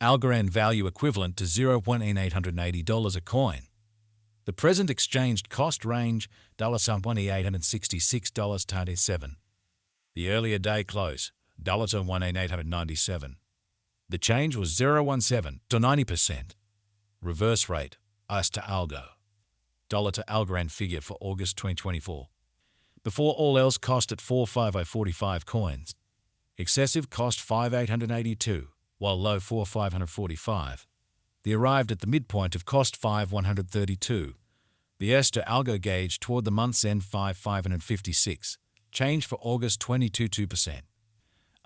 Algorand value equivalent to $0.880 a coin. The present exchanged cost range $1,866.37. The earlier day close $1,897. The change was 0.17 to 90%. Reverse rate US to Algo. Dollar to Algorand figure for August 2024. Before all else cost at 45045 coins. Excessive cost 5882, while low 4545. The arrived at the midpoint of cost 5132. The S to Algo gauge toward the month's end 5556. Change for August 22.2%.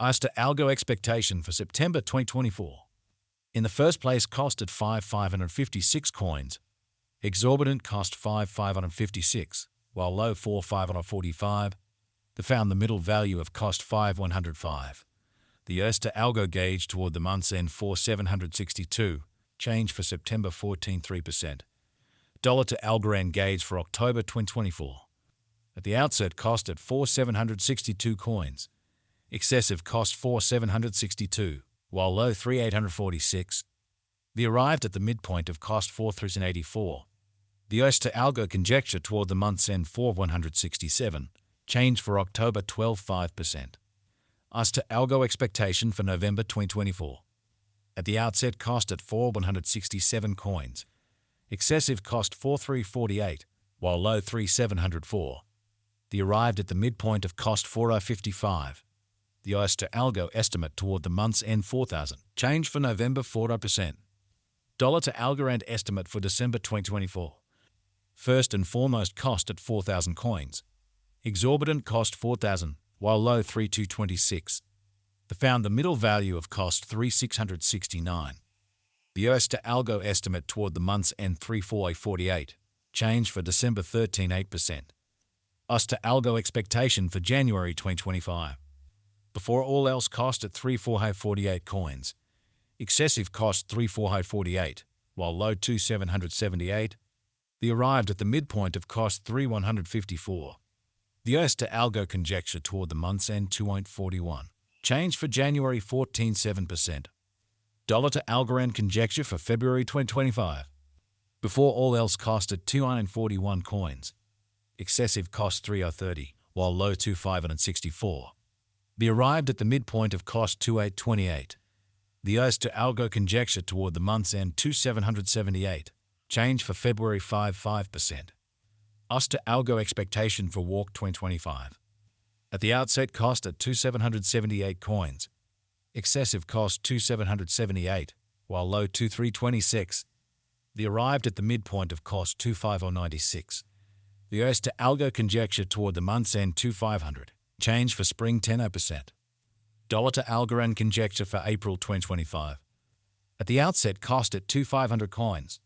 As to Algo expectation for September 2024. In the first place cost at 556 coins. Exorbitant cost 556, while low 4545. The found the middle value of cost 5105. The S to Algo gauge toward the month's end 4762. Change for September 14.3%. Dollar to Algorand gauge for October 2024. At the outset cost at 4762 coins. Excessive cost 4762, while low 3846. The arrived at the midpoint of cost 4084. The S to Algo conjecture toward the month's end 4167. Change for October 12.5%. As to Algo expectation for November 2024. At the outset cost at 4167 coins. Excessive cost 4348, while low 3704. The arrived at the midpoint of cost 4055. The S to Algo estimate toward the month's end 4000. Change for November 4%. Dollar to Algorand estimate for December 2024. First and foremost cost at 4000 coins. Exorbitant cost 4000, while low 3226. The found the middle value of cost 3669. The S to Algo estimate toward the month's end 34848. Change for December 13.8%. S to Algo expectation for January 2025. Before all else cost at 3448 coins. Excessive cost 3448, while low 2778. The arrived at the midpoint of cost 3154. The S to Algo conjecture toward the month's end 2.41. Change for January 14.7%. Dollar to Algorand conjecture for February 2025. Before all else cost at 241 coins. Excessive cost 3030, while low 2564. The arrived at the midpoint of cost 2828. The S to Algo conjecture toward the month's end 2778. Change for February 5.5%. S to Algo expectation for Walk 2025. At the outset cost at 2778 coins. Excessive cost 2778, while low 2326. The arrived at the midpoint of cost 25096. The S to Algo conjecture toward the month's end 2500. Change for spring 10%. Dollar to Algorand conjecture for April 2025. At the outset cost at 2500 coins.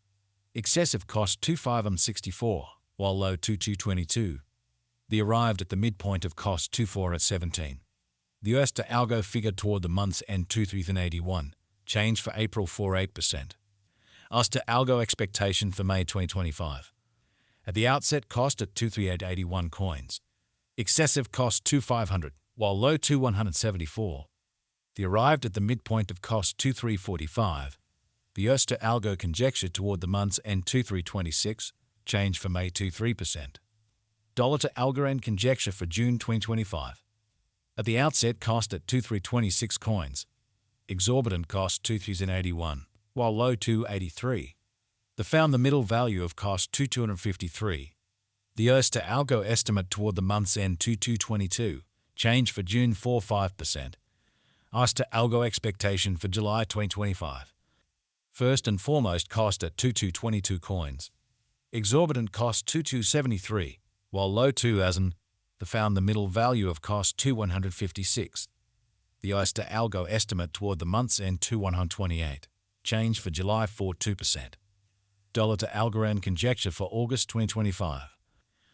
Excessive cost 2564, while low 2222. The arrived at the midpoint of cost 2417. The S to Algo figure toward the month's end 2381. Change for April 48%. S to Algo expectation for May 2025. At the outset cost at 23881 coins. Excessive cost 2500, while low 2174. The arrived at the midpoint of cost 2345. The S to Algo conjecture toward the month's end 2326. Change for May 23%. Dollar to Algorand conjecture for June 2025. At the outset cost at 2326 coins. Exorbitant cost 2081, while low 283. The found the middle value of cost 2253. The S to Algo estimate toward the month's end 2222. Change for June 45%. S to Algo expectation for July 2025. First and foremost cost at 2222 coins. Exorbitant cost 2273, while low 2000. The found the middle value of cost 2156. The S to Algo estimate toward the month's end 2128. Change for July 42%. Dollar to Algorand conjecture for August 2025.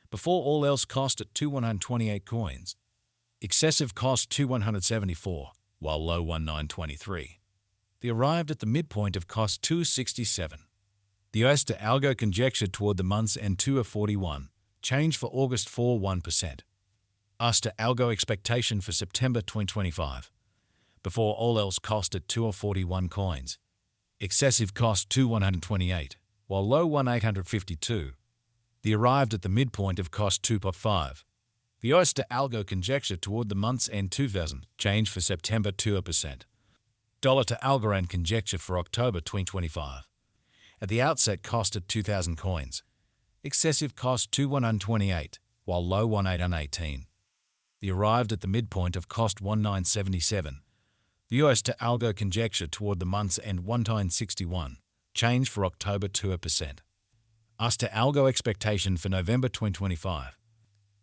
Before all else cost at 2128 coins. Excessive cost 2174, while low 1923. The arrived at the midpoint of cost 267. The S to Algo conjecture toward the month's end 241. Change for August 1%. S to Algo expectation for September 2025. Before all else cost at 241 coins. Excessive cost 2,128, while low 1,852. The arrived at the midpoint of cost 2.5. The US to Algo conjecture toward the month's end 2000, change for September 2%. Dollar to Algorand conjecture for October 2025. At the outset cost at 2,000 coins. Excessive cost 2,128, while low 1,818. The arrived at the midpoint of cost 1,977. The US to Algo conjecture toward the month's end 1,961, change for October 2%. US to Algo expectation for November 2025.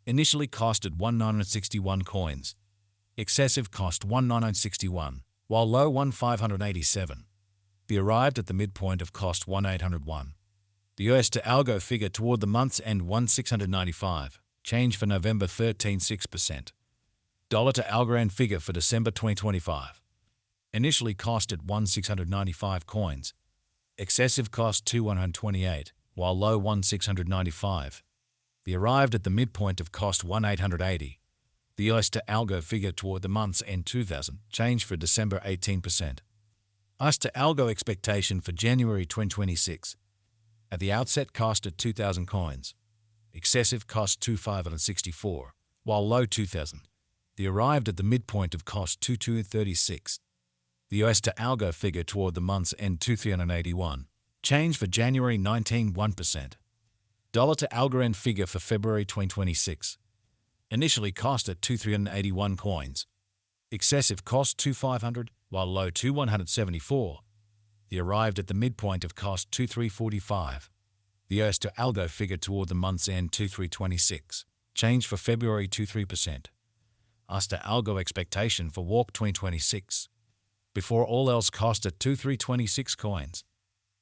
Initially costed 1,961 coins. Excessive cost 1,961, while low 1,587. The arrived at the midpoint of cost 1,801. The US to Algo figure toward the month's end 1,695, change for November 13.6%. Dollar to Algorand figure for December 2025. Initially costed 1,695 coins. Excessive cost 2,128, while low 1,695. The arrived at the midpoint of cost 1,880. The US to Algo figure toward the month's end 2,000, change for December 18%. US to Algo expectation for January 2026. At the outset cost at 2,000 coins. Excessive cost 2,564, while low 2,000. The arrived at the midpoint of cost 2,236. The US to Algo figure toward the month's end 2,381, change for January 19.1%. Dollar to Algorand figure for February 2026. Initially cost at 2,381 coins. Excessive cost 2,500, while low 2,174. The arrived at the midpoint of cost 2,345. The US to Algo figure toward the month's end 2,326, change for February 2,3%. US to Algo expectation for Walk 2026. Before all else cost at 2,326 coins.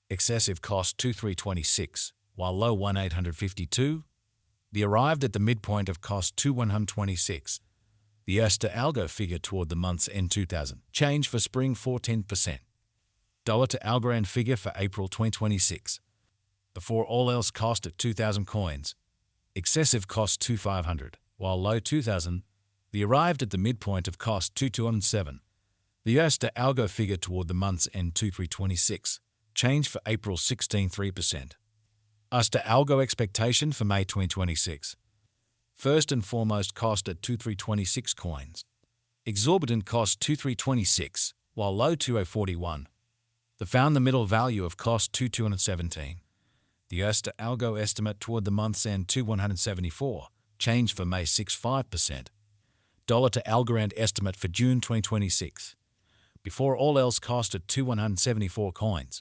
Excessive cost 2,326, while low 1,852. The arrived at the midpoint of cost 2,126. The US to Algo figure toward the month's end 2,000, change for spring 14%. Dollar to Algorand figure for April 2026. Before all else cost at 2,000 coins. Excessive cost 2,500, while low 2,000. The arrived at the midpoint of cost 2,207. The US to Algo figure toward the month's end 2,326, change for April 16.3%. US to Algo expectation for May 2026. First and foremost cost at 2,326 coins. Exorbitant cost 2,326, while low 2,041. The found the middle value of cost 2,217. The US to Algo estimate toward the month's end 2,174, change for May 6.5%. Dollar to Algorand estimate for June 2026. Before all else cost at 2,174 coins.